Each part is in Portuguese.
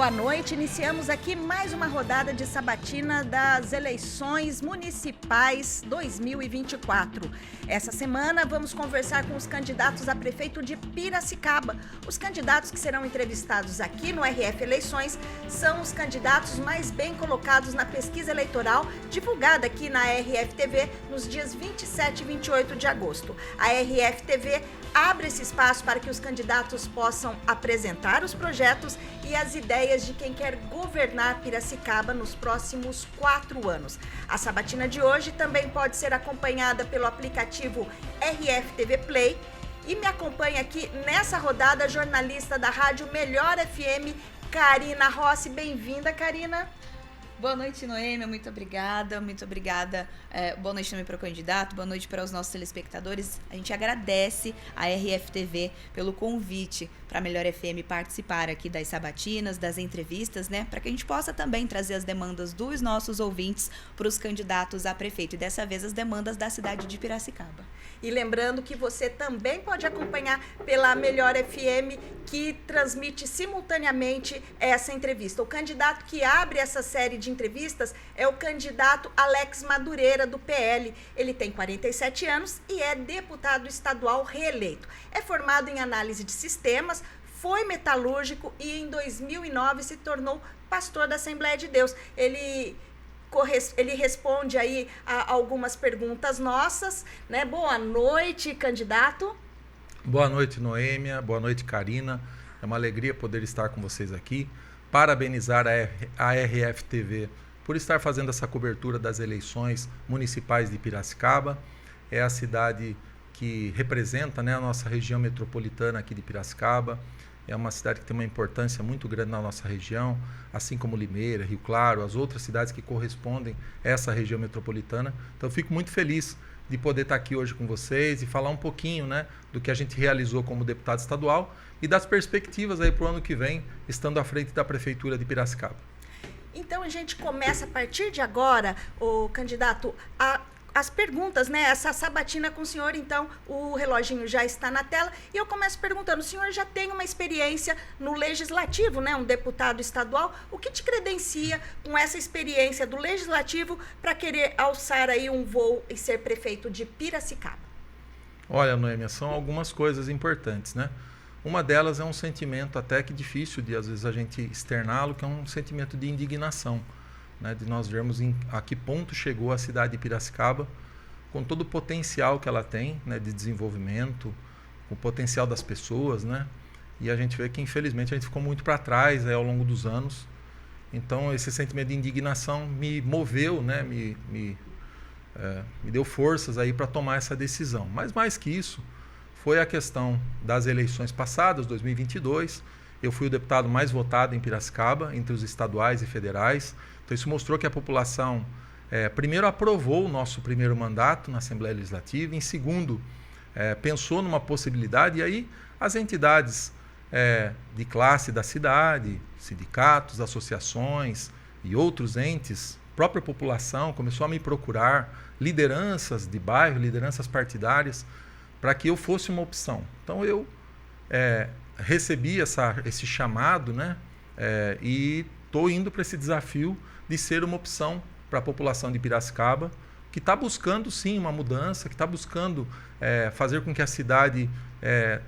Boa noite, iniciamos aqui mais uma rodada de sabatina das eleições municipais 2024. Essa semana vamos conversar com os candidatos a prefeito de Piracicaba. Os candidatos que serão entrevistados aqui no RF Eleições são os candidatos mais bem colocados na pesquisa eleitoral divulgada aqui na RF TV nos dias 27 e 28 de agosto. A RF TV abre esse espaço para que os candidatos possam apresentar os projetos e as ideias de quem quer governar Piracicaba nos próximos 4 anos. A sabatina de hoje também pode ser acompanhada pelo aplicativo RF TV Play. E me acompanha aqui nessa rodada a jornalista da Rádio Melhor FM, Karina Rossi. Bem-vinda, Karina. Boa noite, Noêmia, muito obrigada. Boa noite também para o candidato, boa noite para os nossos telespectadores. A gente agradece a RF TV pelo convite para a Melhor FM participar aqui das sabatinas, das entrevistas, né? Para que a gente possa também trazer as demandas dos nossos ouvintes para os candidatos a prefeito. E dessa vez as demandas da cidade de Piracicaba. E lembrando que você também pode acompanhar pela Melhor FM, que transmite simultaneamente essa entrevista. O candidato que abre essa série de entrevistas é o candidato Alex Madureira, do PL. Ele tem 47 anos e é deputado estadual reeleito. É formado em análise de sistemas, foi metalúrgico e em 2009 se tornou pastor da Assembleia de Deus. Ele responde aí a algumas perguntas nossas, né? Boa noite, candidato. Boa noite, Noêmia. Boa noite, Karina. É uma alegria poder estar com vocês aqui. Parabenizar a RF TV por estar fazendo essa cobertura das eleições municipais de Piracicaba. É a cidade que representa, né, a nossa região metropolitana aqui de Piracicaba. É uma cidade que tem uma importância muito grande na nossa região, assim como Limeira, Rio Claro, as outras cidades que correspondem a essa região metropolitana. Então, eu fico muito feliz de poder estar aqui hoje com vocês e falar um pouquinho, né, do que a gente realizou como deputado estadual e das perspectivas aí para o ano que vem, estando à frente da Prefeitura de Piracicaba. Então, a gente começa a partir de agora, o candidato, as perguntas, né? Essa sabatina com o senhor, então o reloginho já está na tela e eu começo perguntando, o senhor já tem uma experiência no legislativo, né? Um deputado estadual, o que te credencia com essa experiência do legislativo para querer alçar aí um voo e ser prefeito de Piracicaba? Olha, Noêmia, são algumas coisas importantes, né? Uma delas é um sentimento até que difícil de às vezes a gente externá-lo, que é um sentimento de indignação. Né, de nós vermos a que ponto chegou a cidade de Piracicaba, com todo o potencial que ela tem, né, de desenvolvimento, o potencial das pessoas, né, e a gente vê que infelizmente a gente ficou muito para trás ao longo dos anos. Então esse sentimento de indignação me moveu, né, me deu forças aí para tomar essa decisão. Mas mais que isso, foi a questão das eleições passadas, 2022. Eu fui o deputado mais votado em Piracicaba, entre os estaduais e federais. Então isso mostrou que a população, primeiro, aprovou o nosso primeiro mandato na Assembleia Legislativa, em segundo, pensou numa possibilidade, e aí as entidades de classe da cidade, sindicatos, associações e outros entes, própria população começou a me procurar, lideranças de bairro, lideranças partidárias, para que eu fosse uma opção. Então eu recebi esse chamado, né, e estou indo para esse desafio de ser uma opção para a população de Piracicaba, que está buscando sim uma mudança, que está buscando fazer com que a cidade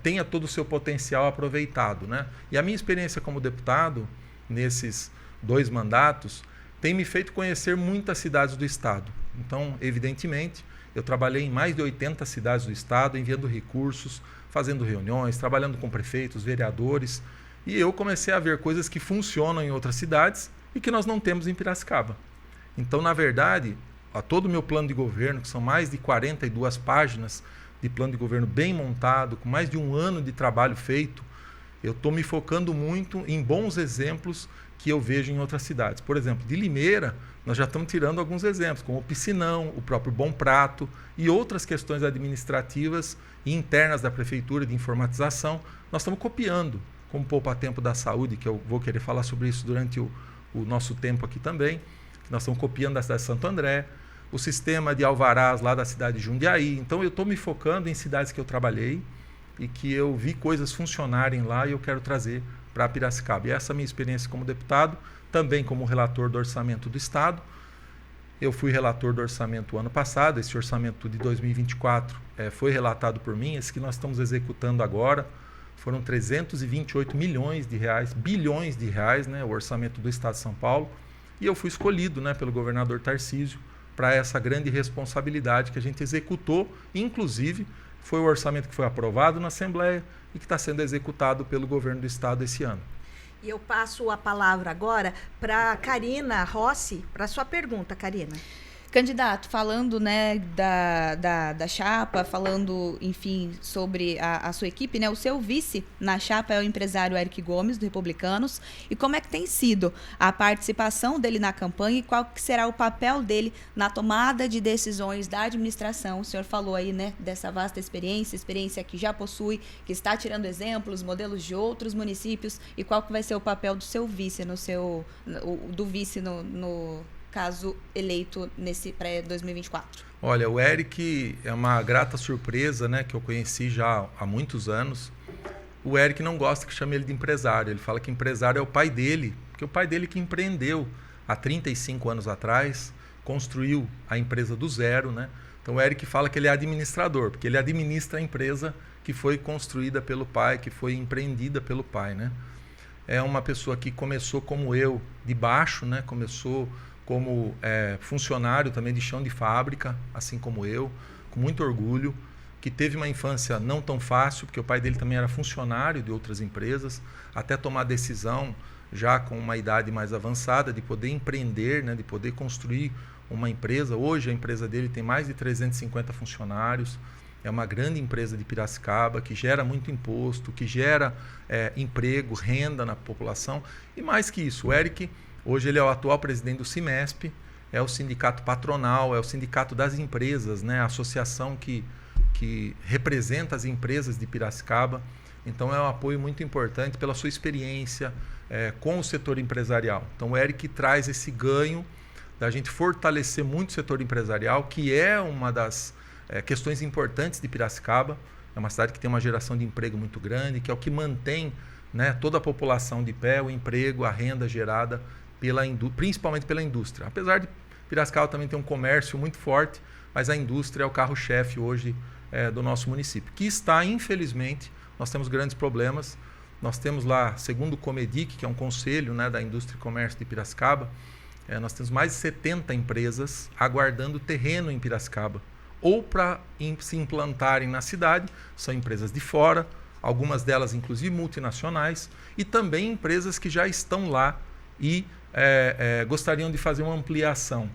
tenha todo o seu potencial aproveitado, né? E a minha experiência como deputado, nesses 2 mandatos, tem me feito conhecer muitas cidades do estado. Então, evidentemente, eu trabalhei em mais de 80 cidades do estado, enviando recursos, fazendo reuniões, trabalhando com prefeitos, vereadores, e eu comecei a ver coisas que funcionam em outras cidades e que nós não temos em Piracicaba. Então, na verdade, todo o meu plano de governo, que são mais de 42 páginas de plano de governo bem montado, com mais de 1 ano de trabalho feito, eu estou me focando muito em bons exemplos que eu vejo em outras cidades. Por exemplo, de Limeira, nós já estamos tirando alguns exemplos, como o Piscinão, o próprio Bom Prato e outras questões administrativas e internas da prefeitura de informatização. Nós estamos copiando, como o poupa-tempo da saúde, que eu vou querer falar sobre isso durante o nosso tempo aqui também, que nós estamos copiando da cidade de Santo André, o sistema de alvarás lá da cidade de Jundiaí. Então eu estou me focando em cidades que eu trabalhei e que eu vi coisas funcionarem lá e eu quero trazer para Piracicaba. E essa é a minha experiência como deputado, também como relator do orçamento do Estado. Eu fui relator do orçamento ano passado, esse orçamento de 2024 foi relatado por mim, esse que nós estamos executando agora, foram 328 milhões de reais, bilhões de reais, né, o orçamento do Estado de São Paulo, e eu fui escolhido, né, pelo governador Tarcísio para essa grande responsabilidade que a gente executou, inclusive foi o orçamento que foi aprovado na Assembleia e que está sendo executado pelo governo do Estado esse ano. E eu passo a palavra agora para Karina Rossi, para sua pergunta, Karina. Candidato, falando, né, da chapa, falando, enfim, sobre a sua equipe, né, o seu vice na chapa é o empresário Eric Gomes, do Republicanos, e como é que tem sido a participação dele na campanha e qual que será o papel dele na tomada de decisões da administração? O senhor falou aí, né, dessa vasta experiência que já possui, que está tirando exemplos, modelos de outros municípios, e qual que vai ser o papel do seu vice, do vice no caso eleito nesse pré-2024? Olha, o Eric é uma grata surpresa, né, que eu conheci já há muitos anos. O Eric não gosta que chame ele de empresário, ele fala que empresário é o pai dele, porque o pai dele que empreendeu há 35 anos atrás, construiu a empresa do zero, né? Então o Eric fala que ele é administrador, porque ele administra a empresa que foi construída pelo pai, que foi empreendida pelo pai, né? É uma pessoa que começou como eu, de baixo, né? Começou como funcionário também de chão de fábrica, assim como eu, com muito orgulho, que teve uma infância não tão fácil, porque o pai dele também era funcionário de outras empresas, até tomar a decisão, já com uma idade mais avançada, de poder empreender, né, de poder construir uma empresa. Hoje a empresa dele tem mais de 350 funcionários, é uma grande empresa de Piracicaba, que gera muito imposto, que gera emprego, renda na população. E mais que isso, o Eric, hoje ele é o atual presidente do CIMESP, é o sindicato patronal, é o sindicato das empresas, né? A associação que representa as empresas de Piracicaba. Então é um apoio muito importante pela sua experiência com o setor empresarial. Então o Eric traz esse ganho da gente fortalecer muito o setor empresarial, que é uma das questões importantes de Piracicaba. É uma cidade que tem uma geração de emprego muito grande, que é o que mantém, né, toda a população de pé, o emprego, a renda gerada principalmente pela indústria. Apesar de Piracicaba também ter um comércio muito forte, mas a indústria é o carro-chefe hoje do nosso município, que está, infelizmente, nós temos grandes problemas. Nós temos lá, segundo o Comedic, que é um conselho, né, da indústria e comércio de Piracicaba, nós temos mais de 70 empresas aguardando terreno em Piracicaba, ou para se implantarem na cidade. São empresas de fora, algumas delas inclusive multinacionais, e também empresas que já estão lá e gostariam de fazer uma ampliação.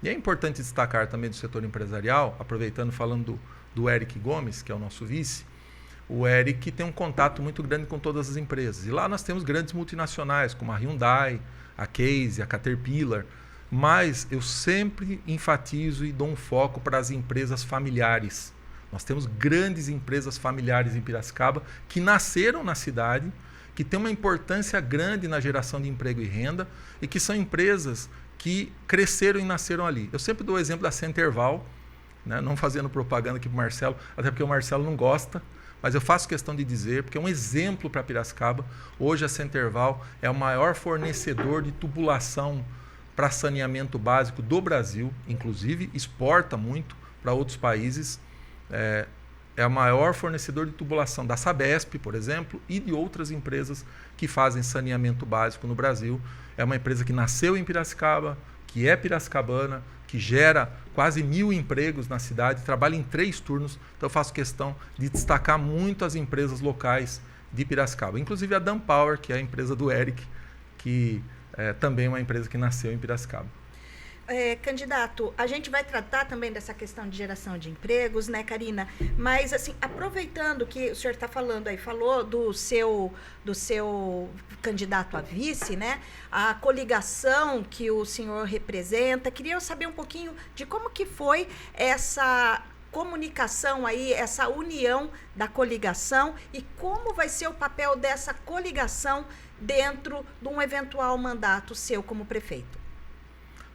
E é importante destacar também do setor empresarial, aproveitando falando do Eric Gomes, que é o nosso vice. O Eric tem um contato muito grande com todas as empresas. E lá nós temos grandes multinacionais, como a Hyundai, a Case, a Caterpillar. Mas eu sempre enfatizo e dou um foco para as empresas familiares. Nós temos grandes empresas familiares em Piracicaba que nasceram na cidade, que têm uma importância grande na geração de emprego e renda e que são empresas que cresceram e nasceram ali. Eu sempre dou o exemplo da Centerval, né? Não fazendo propaganda aqui para o Marcelo, até porque o Marcelo não gosta, mas eu faço questão de dizer, porque é um exemplo para Piracicaba. Hoje a Centerval é o maior fornecedor de tubulação para saneamento básico do Brasil, inclusive exporta muito para outros países. É o maior fornecedor de tubulação da Sabesp, por exemplo, e de outras empresas que fazem saneamento básico no Brasil. É uma empresa que nasceu em Piracicaba, que é piracicabana, que gera quase 1.000 empregos na cidade, trabalha em 3 turnos. Então eu faço questão de destacar muito as empresas locais de Piracicaba. Inclusive a Danpower, que é a empresa do Eric, que também é uma empresa que nasceu em Piracicaba. Candidato, a gente vai tratar também dessa questão de geração de empregos, né, Karina? Mas, assim, aproveitando que o senhor está falando aí, falou do seu candidato a vice, né? A coligação que o senhor representa. Queria eu saber um pouquinho de como que foi essa comunicação aí, essa união da coligação e como vai ser o papel dessa coligação dentro de um eventual mandato seu como prefeito.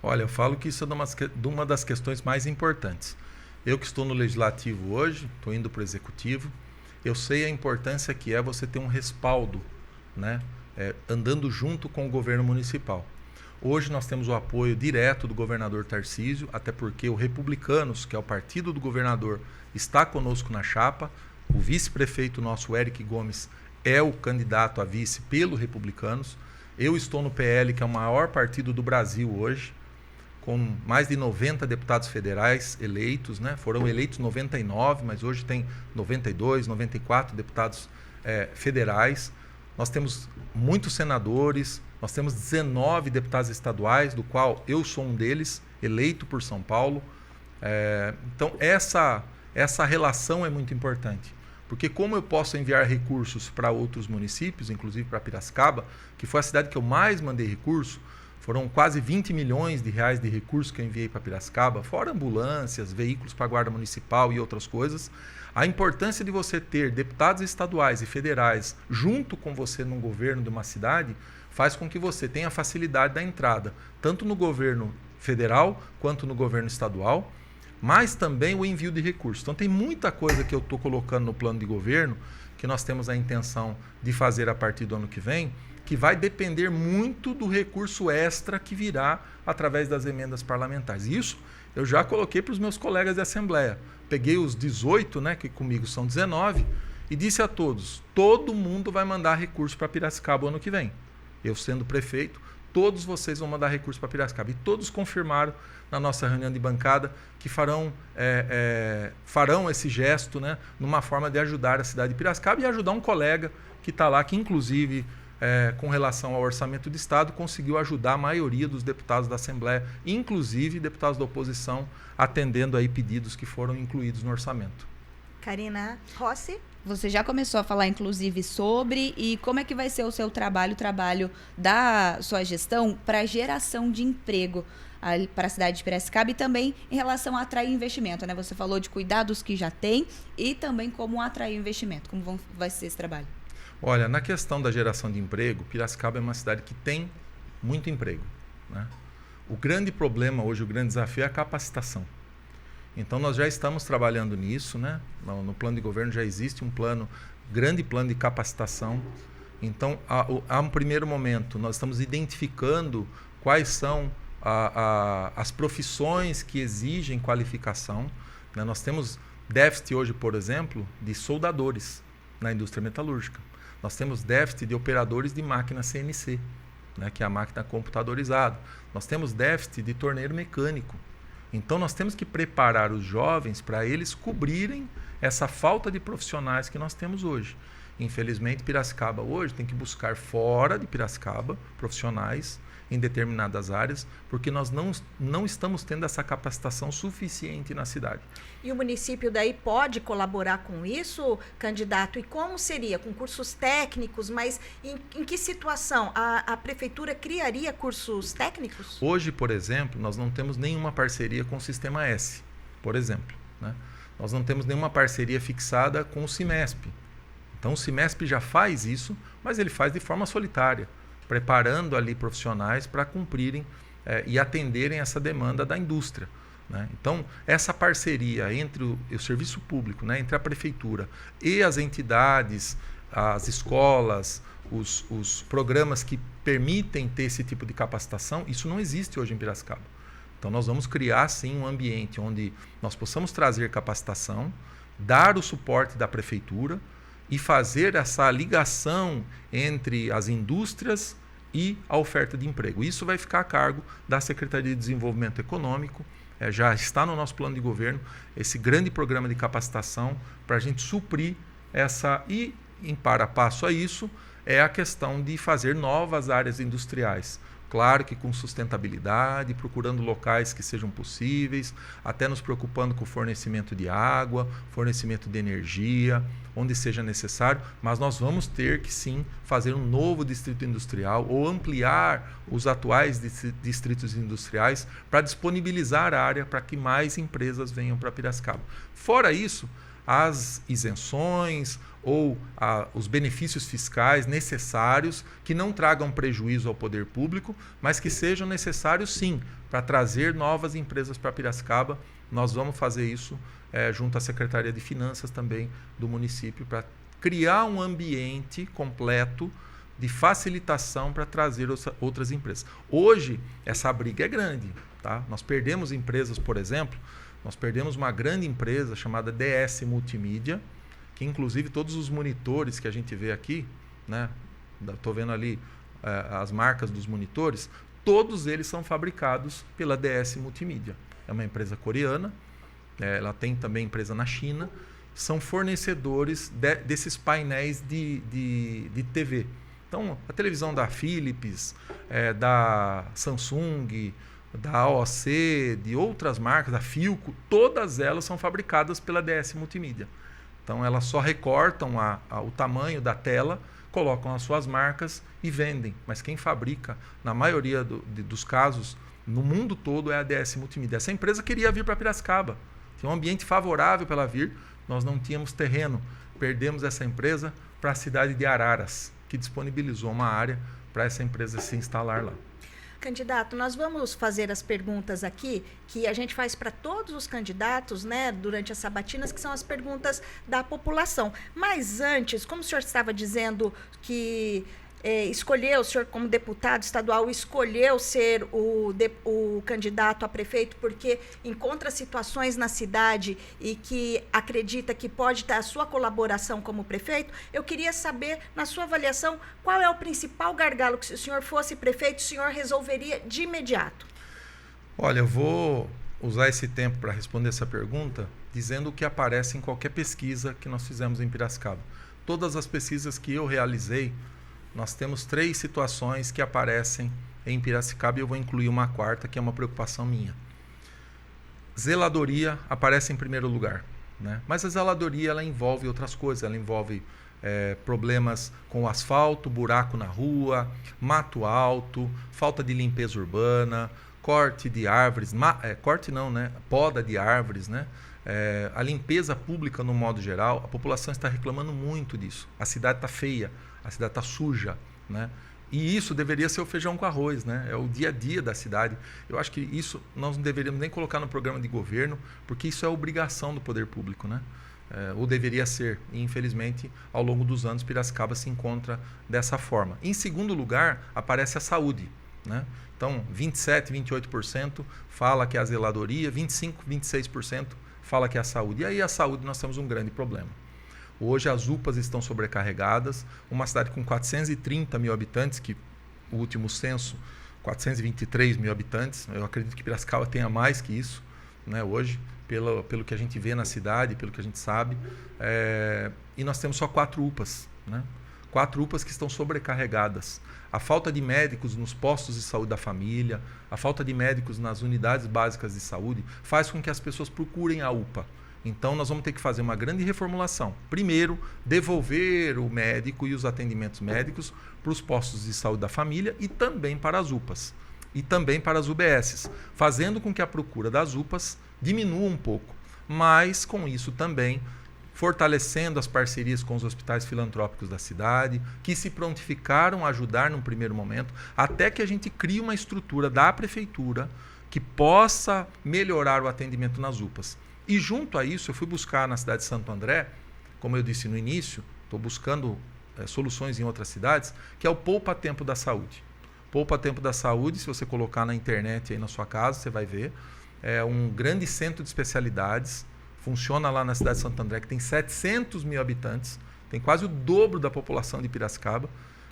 Olha, eu falo que isso é de uma das questões mais importantes. Eu que estou no Legislativo hoje, estou indo para o Executivo, eu sei a importância que é você ter um respaldo, né, andando junto com o governo municipal. Hoje nós temos o apoio direto do governador Tarcísio, até porque o Republicanos, que é o partido do governador, está conosco na chapa. O vice-prefeito nosso, Eric Gomes, é o candidato a vice pelo Republicanos. Eu estou no PL, que é o maior partido do Brasil hoje, com mais de 90 deputados federais eleitos, né? Foram eleitos 99, mas hoje tem 92, 94 deputados federais. Nós temos muitos senadores, nós temos 19 deputados estaduais, do qual eu sou um deles, eleito por São Paulo. Então, essa relação é muito importante. Porque como eu posso enviar recursos para outros municípios, inclusive para Piracicaba, que foi a cidade que eu mais mandei recurso, foram quase 20 milhões de reais de recursos que eu enviei para Piracicaba, fora ambulâncias, veículos para a Guarda Municipal e outras coisas. A importância de você ter deputados estaduais e federais junto com você num governo de uma cidade faz com que você tenha facilidade da entrada, tanto no governo federal quanto no governo estadual, mas também o envio de recursos. Então tem muita coisa que eu estou colocando no plano de governo, que nós temos a intenção de fazer a partir do ano que vem, que vai depender muito do recurso extra que virá através das emendas parlamentares. Isso eu já coloquei para os meus colegas de Assembleia. Peguei os 18, né, que comigo são 19, e disse a todos, todo mundo vai mandar recurso para Piracicaba o ano que vem. Eu sendo prefeito, todos vocês vão mandar recurso para Piracicaba. E todos confirmaram na nossa reunião de bancada que farão esse gesto, né, numa forma de ajudar a cidade de Piracicaba e ajudar um colega que está lá, que inclusive, com relação ao orçamento do Estado, conseguiu ajudar a maioria dos deputados da Assembleia, inclusive deputados da oposição, atendendo aí pedidos que foram incluídos no orçamento. Karina Rossi. Você já começou a falar, inclusive, sobre e como é que vai ser o seu trabalho, o trabalho da sua gestão para geração de emprego para a cidade de Piracicaba e também em relação a atrair investimento, né? Você falou de cuidar dos que já tem e também como atrair investimento. Como vai ser esse trabalho? Olha, na questão da geração de emprego, Piracicaba é uma cidade que tem muito emprego, né? O grande problema hoje, o grande desafio é a capacitação. Então, nós já estamos trabalhando nisso, né? No plano de governo já existe um grande plano de capacitação. Então, a um primeiro momento, nós estamos identificando quais são as profissões que exigem qualificação, né? Nós temos déficit hoje, por exemplo, de soldadores na indústria metalúrgica. Nós temos déficit de operadores de máquina CNC, né? Que é a máquina computadorizada. Nós temos déficit de torneiro mecânico. Então, nós temos que preparar os jovens para eles cobrirem essa falta de profissionais que nós temos hoje. Infelizmente, Piracicaba hoje tem que buscar fora de Piracicaba profissionais em determinadas áreas, porque nós não estamos tendo essa capacitação suficiente na cidade. E o município daí pode colaborar com isso, candidato? E como seria? Com cursos técnicos? Mas em que situação? A prefeitura criaria cursos técnicos? Hoje, por exemplo, nós não temos nenhuma parceria com o Sistema S, por exemplo, né? Nós não temos nenhuma parceria fixada com o CIMESP. Então, o CIMESP já faz isso, mas ele faz de forma solitária, preparando ali profissionais para cumprirem e atenderem essa demanda da indústria, né? Então, essa parceria entre o serviço público, né, entre a prefeitura e as entidades, as escolas, os programas que permitem ter esse tipo de capacitação, isso não existe hoje em Piracicaba. Então, nós vamos criar, sim, um ambiente onde nós possamos trazer capacitação, dar o suporte da prefeitura e fazer essa ligação entre as indústrias e a oferta de emprego. Isso vai ficar a cargo da Secretaria de Desenvolvimento Econômico. Já está no nosso plano de governo esse grande programa de capacitação para a gente suprir essa. E, em parapasso a isso, é a questão de fazer novas áreas industriais. Claro que com sustentabilidade, procurando locais que sejam possíveis, até nos preocupando com o fornecimento de água, fornecimento de energia, onde seja necessário, mas nós vamos ter que sim fazer um novo distrito industrial ou ampliar os atuais distritos industriais para disponibilizar a área para que mais empresas venham para Piracicaba. Fora isso, as isenções ou os benefícios fiscais necessários que não tragam prejuízo ao poder público, mas que sejam necessários sim para trazer novas empresas para Piracicaba. Nós vamos fazer isso junto à Secretaria de Finanças também do município para criar um ambiente completo de facilitação para trazer outras empresas. Hoje, essa briga é grande. Tá? Nós perdemos empresas, por exemplo, nós perdemos uma grande empresa chamada DS Multimídia, que inclusive todos os monitores que a gente vê aqui, né? Estou vendo ali as marcas dos monitores, todos eles são fabricados pela DS Multimídia. É uma empresa coreana, ela tem também empresa na China, são fornecedores desses painéis de TV. Então, a televisão da Philips, da Samsung, da AOC, de outras marcas, da Philco, todas elas são fabricadas pela DS Multimídia. Então, elas só recortam o tamanho da tela, colocam as suas marcas e vendem. Mas quem fabrica, na maioria dos casos, no mundo todo, é a DS Multimídia. Essa empresa queria vir para Piracicaba. Tinha um ambiente favorável para ela vir. Nós não tínhamos terreno. Perdemos essa empresa para a cidade de Araras, que disponibilizou uma área para essa empresa se instalar lá. Candidato, nós vamos fazer as perguntas aqui que a gente faz para todos os candidatos, né, durante as sabatinas, que são as perguntas da população. Mas antes, como o senhor estava dizendo que escolheu, o senhor como deputado estadual, escolheu ser o candidato a prefeito porque encontra situações na cidade e que acredita que pode ter a sua colaboração como prefeito, eu queria saber, na sua avaliação, qual é o principal gargalo que, se o senhor fosse prefeito, o senhor resolveria de imediato? Olha, eu vou usar esse tempo para responder essa pergunta dizendo o que aparece em qualquer pesquisa que nós fizemos em Piracicaba. Todas as pesquisas que eu realizei, nós temos 3 situações que aparecem em Piracicaba e eu vou incluir uma quarta, que é uma preocupação minha. Zeladoria aparece em primeiro lugar, né? Mas a zeladoria ela envolve outras coisas, ela envolve problemas com o asfalto, buraco na rua, mato alto, falta de limpeza urbana, corte de árvores, poda de árvores, né? A limpeza pública no modo geral, a população está reclamando muito disso. A cidade está feia, a cidade está suja, né? E isso deveria ser o feijão com arroz, né? É o dia a dia da cidade. Eu acho que isso nós não deveríamos nem colocar no programa de governo, porque isso é obrigação do poder público, né? Ou deveria ser. E, infelizmente, ao longo dos anos, Piracicaba se encontra dessa forma. Em segundo lugar, aparece a saúde, né? Então, 27%, 28% fala que é a zeladoria, 25%, 26% fala que é a saúde. E aí a saúde nós temos um grande problema. Hoje as UPAs estão sobrecarregadas, uma cidade com 430 mil habitantes, que o último censo, 423 mil habitantes, eu acredito que Piracicaba tenha mais que isso, né, hoje, pelo que a gente vê na cidade, pelo que a gente sabe, e nós temos só 4 UPAs, né? 4 UPAs que estão sobrecarregadas. A falta de médicos nos postos de saúde da família, a falta de médicos nas unidades básicas de saúde, faz com que as pessoas procurem a UPA. Então, nós vamos ter que fazer uma grande reformulação. Primeiro, devolver o médico e os atendimentos médicos para os postos de saúde da família e também para as UPAs. E também para as UBSs, fazendo com que a procura das UPAs diminua um pouco. Mas, com isso também, fortalecendo as parcerias com os hospitais filantrópicos da cidade, que se prontificaram a ajudar num primeiro momento, até que a gente crie uma estrutura da prefeitura que possa melhorar o atendimento nas UPAs. E junto a isso, eu fui buscar na cidade de Santo André, como eu disse no início, estou buscando soluções em outras cidades, que é o Poupa Tempo da Saúde. Poupa Tempo da Saúde, se você colocar na internet aí na sua casa, você vai ver. É um grande centro de especialidades, funciona lá na cidade de Santo André, que tem 700 mil habitantes, tem quase o dobro da população de Piracicaba,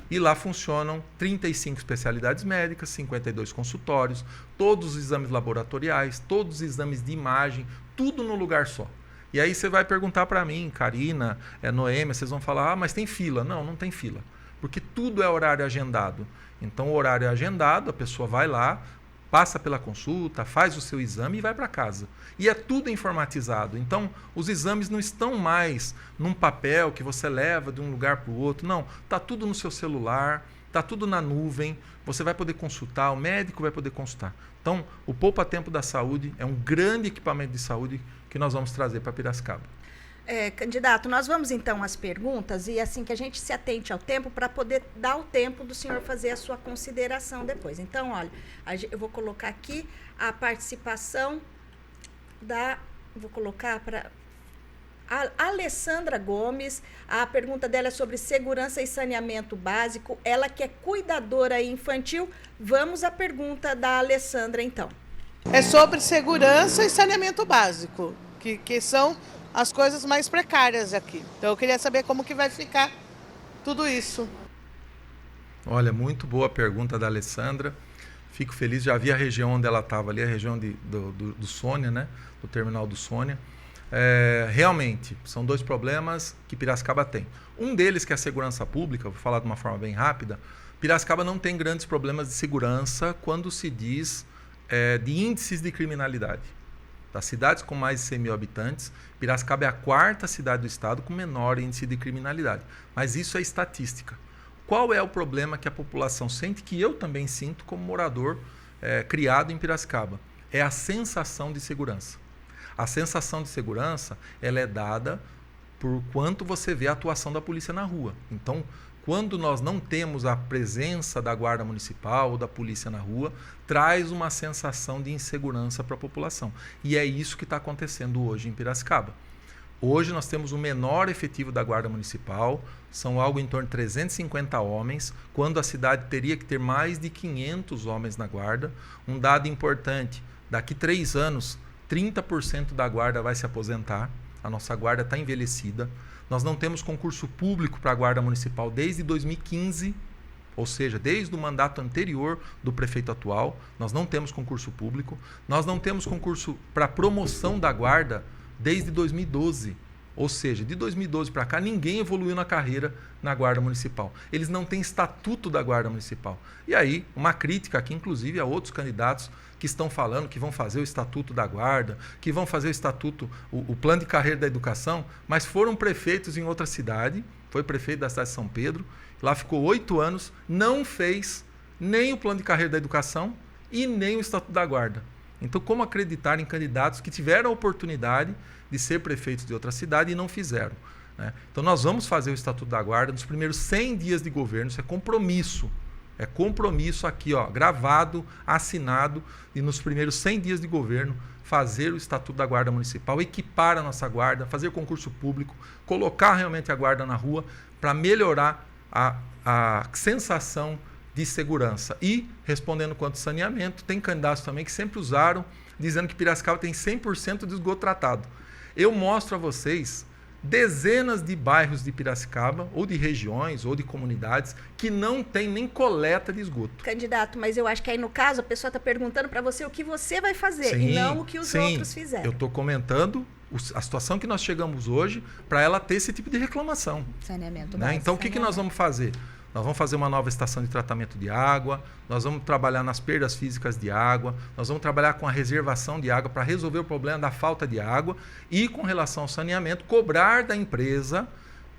e lá funcionam 35 especialidades médicas, 52 consultórios, todos os exames laboratoriais, todos os exames de imagem, tudo no lugar só. E aí você vai perguntar para mim, Karina, Noêmia, vocês vão falar, mas tem fila. Não, não tem fila, porque tudo é horário agendado. Então o horário é agendado, a pessoa vai lá, passa pela consulta, faz o seu exame e vai para casa. E é tudo informatizado. Então, os exames não estão mais num papel que você leva de um lugar para o outro. Não, está tudo no seu celular, está tudo na nuvem. Você vai poder consultar, o médico vai poder consultar. Então, o Poupa Tempo da Saúde é um grande equipamento de saúde que nós vamos trazer para Piracicaba. Candidato, nós vamos então às perguntas e assim que a gente se atente ao tempo para poder dar o tempo do senhor fazer a sua consideração depois. Então, olha, eu vou colocar aqui a participação vou colocar para A Alessandra Gomes, a pergunta dela é sobre segurança e saneamento básico. Ela que é cuidadora infantil. Vamos à pergunta da Alessandra, então. É sobre segurança e saneamento básico, que são as coisas mais precárias aqui. Então eu queria saber como que vai ficar tudo isso. Olha, muito boa a pergunta da Alessandra. Fico feliz, já vi a região onde ela estava ali, a região do Sônia, né? Do terminal do Sônia. Realmente, são dois problemas que Piracicaba tem. Um deles que é a segurança pública, vou falar de uma forma bem rápida. Piracicaba não tem grandes problemas de segurança quando se diz de índices de criminalidade. Das cidades com mais de 100 mil habitantes, Piracicaba é a quarta cidade do estado com menor índice de criminalidade. Mas isso é estatística. Qual é o problema que a população sente, que eu também sinto como morador criado em Piracicaba? É a sensação de segurança. A sensação de segurança ela é dada por quanto você vê a atuação da polícia na rua. Então, quando nós não temos a presença da guarda municipal ou da polícia na rua, traz uma sensação de insegurança para a população. E é isso que está acontecendo hoje em Piracicaba. Hoje nós temos o menor efetivo da guarda municipal, são algo em torno de 350 homens, quando a cidade teria que ter mais de 500 homens na guarda. Um dado importante, daqui 3 anos, 30% da guarda vai se aposentar, a nossa guarda está envelhecida. Nós não temos concurso público para a guarda municipal desde 2015, ou seja, desde o mandato anterior do prefeito atual, nós não temos concurso público. Nós não temos concurso para promoção da guarda desde 2012. Ou seja, de 2012 para cá, ninguém evoluiu na carreira na Guarda Municipal. Eles não têm estatuto da Guarda Municipal. E aí, uma crítica aqui, inclusive, a outros candidatos que estão falando que vão fazer o estatuto da Guarda, que vão fazer o estatuto, o plano de carreira da educação, mas foram prefeitos em outra cidade, foi prefeito da cidade de São Pedro, lá ficou 8 anos, não fez nem o plano de carreira da educação e nem o estatuto da Guarda. Então, como acreditar em candidatos que tiveram a oportunidade de ser prefeitos de outra cidade e não fizeram, né? Então, nós vamos fazer o Estatuto da Guarda nos primeiros 100 dias de governo, isso é compromisso. É compromisso aqui, ó, gravado, assinado, e nos primeiros 100 dias de governo fazer o Estatuto da Guarda Municipal, equipar a nossa guarda, fazer concurso público, colocar realmente a guarda na rua para melhorar a sensação de segurança. E, respondendo quanto ao saneamento, tem candidatos também que sempre usaram, dizendo que Piracicaba tem 100% de esgoto tratado. Eu mostro a vocês dezenas de bairros de Piracicaba, ou de regiões, ou de comunidades, que não tem nem coleta de esgoto. Candidato, mas eu acho que aí no caso a pessoa está perguntando para você o que você vai fazer, e não o que os outros fizeram. Eu estou comentando a situação que nós chegamos hoje para ela ter esse tipo de reclamação. Saneamento né? Então, o que nós vamos fazer? Nós vamos fazer uma nova estação de tratamento de água, nós vamos trabalhar nas perdas físicas de água, nós vamos trabalhar com a reservação de água para resolver o problema da falta de água e, com relação ao saneamento, cobrar da empresa,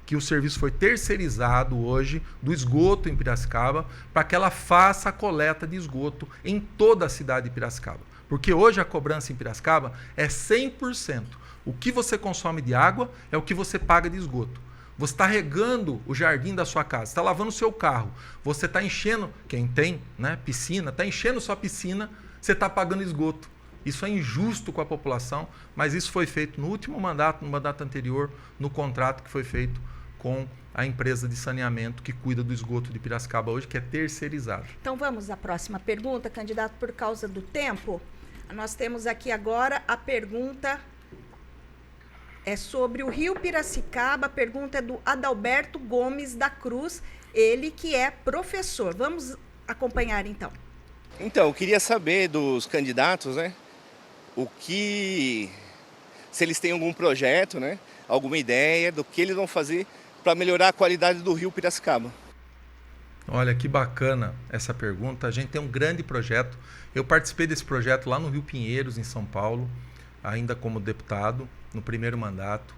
que o serviço foi terceirizado hoje, do esgoto em Piracicaba, para que ela faça a coleta de esgoto em toda a cidade de Piracicaba. Porque hoje a cobrança em Piracicaba é 100%. O que você consome de água é o que você paga de esgoto. Você está regando o jardim da sua casa, está lavando o seu carro, você está enchendo, quem tem, né, piscina, está enchendo sua piscina, você está pagando esgoto. Isso é injusto com a população, mas isso foi feito no último mandato, no mandato anterior, no contrato que foi feito com a empresa de saneamento que cuida do esgoto de Piracicaba hoje, que é terceirizado. Então vamos à próxima pergunta, candidato, por causa do tempo. Nós temos aqui agora a pergunta... É sobre o Rio Piracicaba, a pergunta é do Adalberto Gomes da Cruz, ele que é professor. Vamos acompanhar então. Então, eu queria saber dos candidatos, né, se eles têm algum projeto, né, alguma ideia do que eles vão fazer para melhorar a qualidade do Rio Piracicaba. Olha, que bacana essa pergunta. A gente tem um grande projeto. Eu participei desse projeto lá no Rio Pinheiros, em São Paulo, ainda como deputado, no primeiro mandato.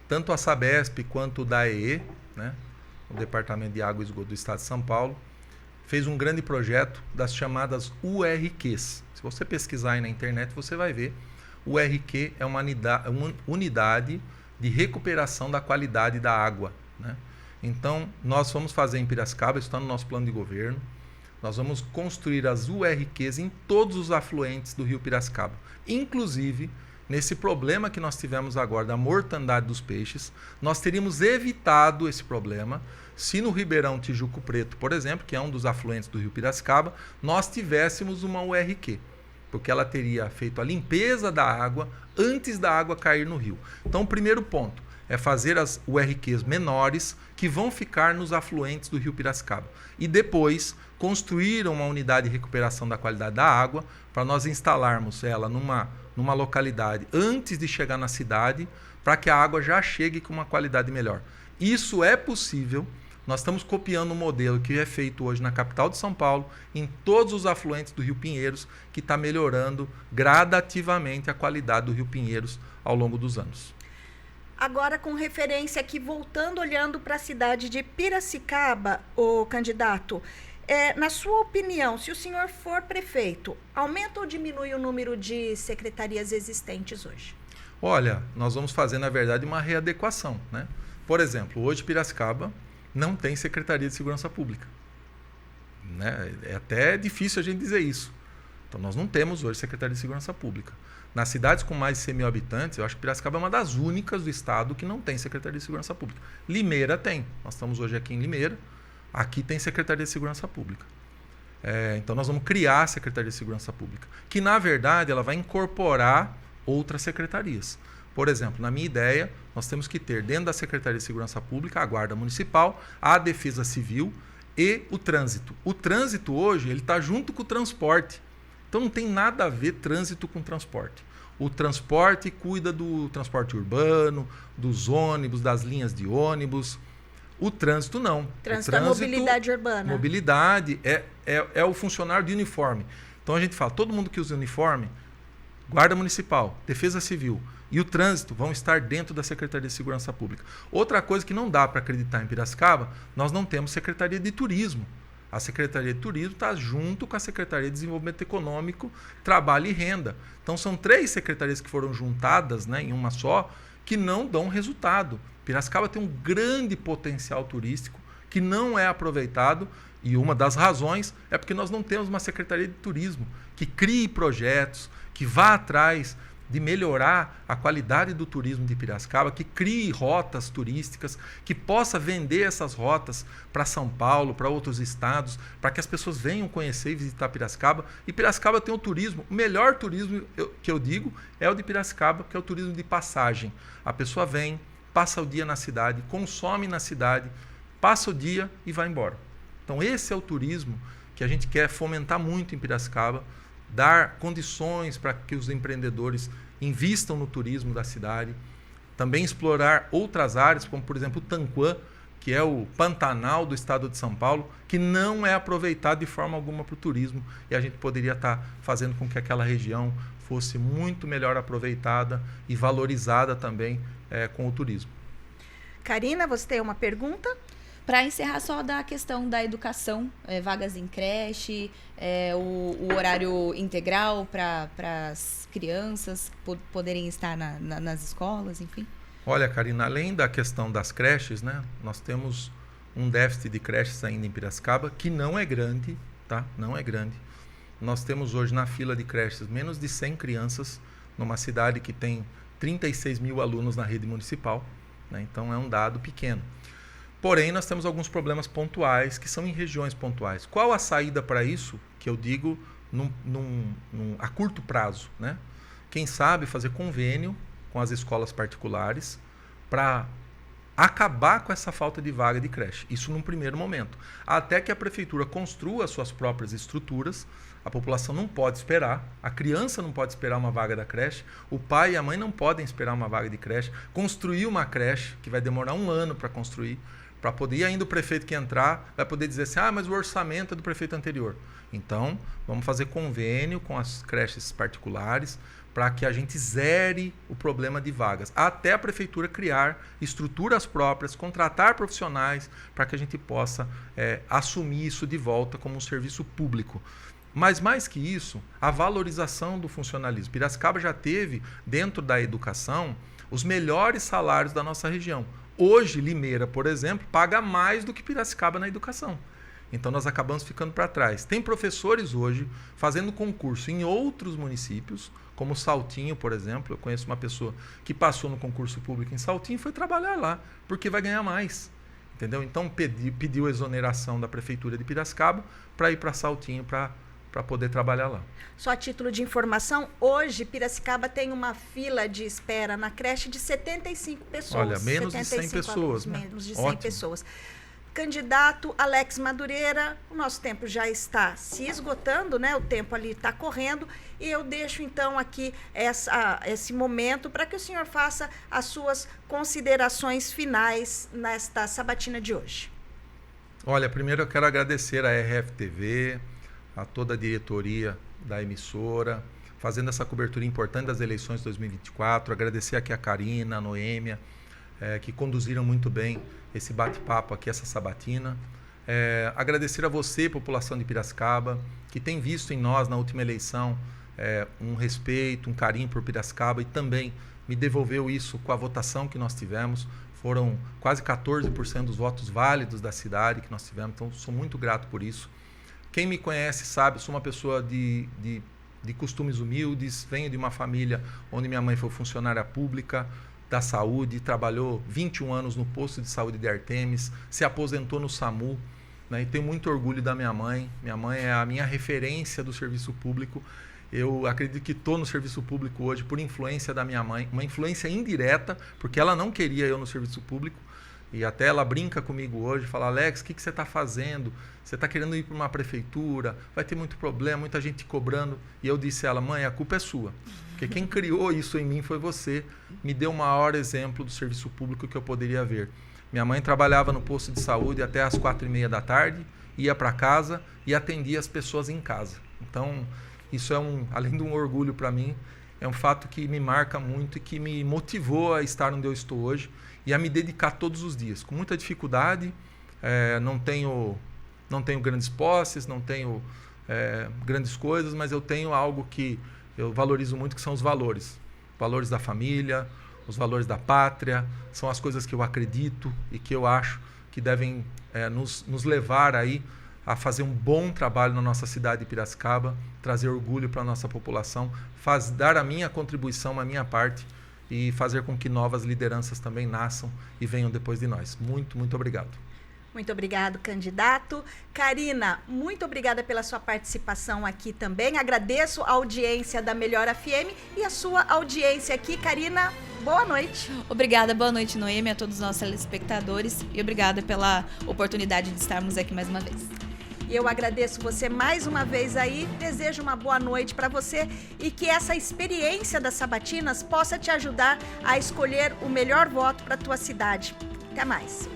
Tanto a Sabesp quanto o DAEE, né, o Departamento de Água e Esgoto do Estado de São Paulo, fez um grande projeto das chamadas URQs. Se você pesquisar aí na internet, você vai ver. O URQ é uma unidade de recuperação da qualidade da água, né? Então, nós vamos fazer em Piracicaba, isso está no nosso plano de governo, nós vamos construir as URQs em todos os afluentes do Rio Piracicaba, inclusive nesse problema que nós tivemos agora da mortandade dos peixes, nós teríamos evitado esse problema se no Ribeirão Tijuco Preto, por exemplo, que é um dos afluentes do rio Piracicaba, nós tivéssemos uma URQ, porque ela teria feito a limpeza da água antes da água cair no rio. Então, o primeiro ponto é fazer as URQs menores que vão ficar nos afluentes do rio Piracicaba. E depois construir uma unidade de recuperação da qualidade da água para nós instalarmos ela numa localidade antes de chegar na cidade, para que a água já chegue com uma qualidade melhor. Isso é possível. Nós estamos copiando um modelo que é feito hoje na capital de São Paulo, em todos os afluentes do Rio Pinheiros, que está melhorando gradativamente a qualidade do Rio Pinheiros ao longo dos anos. Agora, com referência aqui, voltando, olhando para a cidade de Piracicaba, o candidato, na sua opinião, se o senhor for prefeito, aumenta ou diminui o número de secretarias existentes hoje? Olha, nós vamos fazer, na verdade, uma readequação, né? Por exemplo, hoje Piracicaba não tem Secretaria de Segurança Pública, né? É até difícil a gente dizer isso. Então, nós não temos hoje Secretaria de Segurança Pública. Nas cidades com mais de 100 mil habitantes, eu acho que Piracicaba é uma das únicas do estado que não tem Secretaria de Segurança Pública. Limeira tem. Nós estamos hoje aqui em Limeira. Aqui tem Secretaria de Segurança Pública. Então, nós vamos criar a Secretaria de Segurança Pública, que, na verdade, ela vai incorporar outras secretarias. Por exemplo, na minha ideia, nós temos que ter dentro da Secretaria de Segurança Pública a Guarda Municipal, a Defesa Civil e o Trânsito. O Trânsito hoje ele está junto com o transporte. Então não tem nada a ver trânsito com transporte. O transporte cuida do transporte urbano, dos ônibus, das linhas de ônibus. O trânsito não. Trânsito é mobilidade urbana. Mobilidade é o funcionário de uniforme. Então a gente fala, todo mundo que usa uniforme, Guarda Municipal, Defesa Civil e o Trânsito vão estar dentro da Secretaria de Segurança Pública. Outra coisa que não dá para acreditar em Piracicaba, nós não temos Secretaria de Turismo. A Secretaria de Turismo está junto com a Secretaria de Desenvolvimento Econômico, Trabalho e Renda. Então, são 3 secretarias que foram juntadas, né, em uma só, que não dão resultado. Piracicaba tem um grande potencial turístico que não é aproveitado, e uma das razões é porque nós não temos uma Secretaria de Turismo que crie projetos, que vá atrás de melhorar a qualidade do turismo de Piracicaba, que crie rotas turísticas, que possa vender essas rotas para São Paulo, para outros estados, para que as pessoas venham conhecer e visitar Piracicaba. E Piracicaba tem o turismo, o melhor turismo que eu digo é o de Piracicaba, que é o turismo de passagem. A pessoa vem, passa o dia na cidade, consome na cidade, passa o dia e vai embora. Então esse é o turismo que a gente quer fomentar muito em Piracicaba, dar condições para que os empreendedores invistam no turismo da cidade, também explorar outras áreas, como por exemplo o Tanquã, que é o Pantanal do estado de São Paulo, que não é aproveitado de forma alguma para o turismo, e a gente poderia estar fazendo com que aquela região fosse muito melhor aproveitada e valorizada também com o turismo. Karina, você tem uma pergunta? Para encerrar só da questão da educação, vagas em creche, o horário integral para as crianças poderem estar nas escolas, enfim. Olha, Karina, além da questão das creches, né, nós temos um déficit de creches ainda em Piracicaba, que não é grande, tá? Não é grande. Nós temos hoje na fila de creches menos de 100 crianças, numa cidade que tem 36 mil alunos na rede municipal, né? Então é um dado pequeno. Porém, nós temos alguns problemas pontuais, que são em regiões pontuais. Qual a saída para isso? Que eu digo a curto prazo, né? Quem sabe fazer convênio com as escolas particulares para acabar com essa falta de vaga de creche. Isso num primeiro momento. Até que a prefeitura construa as suas próprias estruturas, a população não pode esperar, a criança não pode esperar uma vaga da creche, o pai e a mãe não podem esperar uma vaga de creche, construir uma creche, que vai demorar 1 ano para construir, para poder ainda o prefeito que entrar vai poder dizer assim, mas o orçamento é do prefeito anterior. Então, vamos fazer convênio com as creches particulares para que a gente zere o problema de vagas, até a prefeitura criar estruturas próprias, contratar profissionais para que a gente possa assumir isso de volta como um serviço público. Mas mais que isso, a valorização do funcionalismo. Piracicaba já teve, dentro da educação, os melhores salários da nossa região. Hoje, Limeira, por exemplo, paga mais do que Piracicaba na educação. Então, nós acabamos ficando para trás. Tem professores hoje fazendo concurso em outros municípios, Como Saltinho, por exemplo, eu conheço uma pessoa que passou no concurso público em Saltinho e foi trabalhar lá, porque vai ganhar mais. Entendeu? Então pediu exoneração da Prefeitura de Piracicaba para ir para Saltinho para poder trabalhar lá. Só a título de informação, hoje Piracicaba tem uma fila de espera na creche de 75 pessoas. Olha, menos de 100 pessoas, né? Menos de 100 Ótimo. pessoas. Candidato Alex Madureira, o nosso tempo já está se esgotando, né? O tempo ali está correndo e eu deixo então aqui esse momento para que o senhor faça as suas considerações finais nesta sabatina de hoje. Olha, primeiro eu quero agradecer à RFTV, a toda a diretoria da emissora, fazendo essa cobertura importante das eleições de 2024, agradecer aqui a Karina, a Noêmia, que conduziram muito bem esse bate-papo aqui, essa sabatina. Agradecer a você, população de Piracicaba, que tem visto em nós, na última eleição, um respeito, um carinho por Piracicaba e também me devolveu isso com a votação que nós tivemos. Foram quase 14% dos votos válidos da cidade que nós tivemos, então sou muito grato por isso. Quem me conhece sabe, sou uma pessoa de costumes humildes, venho de uma família onde minha mãe foi funcionária pública da saúde, trabalhou 21 anos no posto de saúde de Artemis, se aposentou no SAMU, né, e tenho muito orgulho da minha mãe. Minha mãe é a minha referência do serviço público. Eu acredito que estou no serviço público hoje por influência da minha mãe, uma influência indireta, porque ela não queria eu no serviço público. E até ela brinca comigo hoje, fala: Alex, o que você está fazendo? Você está querendo ir para uma prefeitura, vai ter muito problema, muita gente te cobrando. E eu disse a ela: mãe, a culpa é sua, porque quem criou isso em mim foi você. Me deu o maior exemplo do serviço público que eu poderia ver. Minha mãe trabalhava no posto de saúde até às 4h30 da tarde, ia para casa e atendia as pessoas em casa. Então, isso além de um orgulho para mim, é um fato que me marca muito e que me motivou a estar onde eu estou hoje e a me dedicar todos os dias. Com muita dificuldade, não tenho grandes posses, não tenho grandes coisas, mas eu tenho algo que eu valorizo muito, que são os valores. Valores da família, os valores da pátria, são as coisas que eu acredito e que eu acho que devem nos levar aí a fazer um bom trabalho na nossa cidade de Piracicaba, trazer orgulho para a nossa população, dar a minha contribuição, a minha parte e fazer com que novas lideranças também nasçam e venham depois de nós. Muito, muito obrigado. Muito obrigado, candidato. Karina, muito obrigada pela sua participação aqui também. Agradeço a audiência da Melhor FM e a sua audiência aqui. Karina, boa noite. Obrigada, boa noite, Noêmia, a todos os nossos telespectadores e obrigada pela oportunidade de estarmos aqui mais uma vez. E eu agradeço você mais uma vez aí, desejo uma boa noite para você e que essa experiência das sabatinas possa te ajudar a escolher o melhor voto para a tua cidade. Até mais.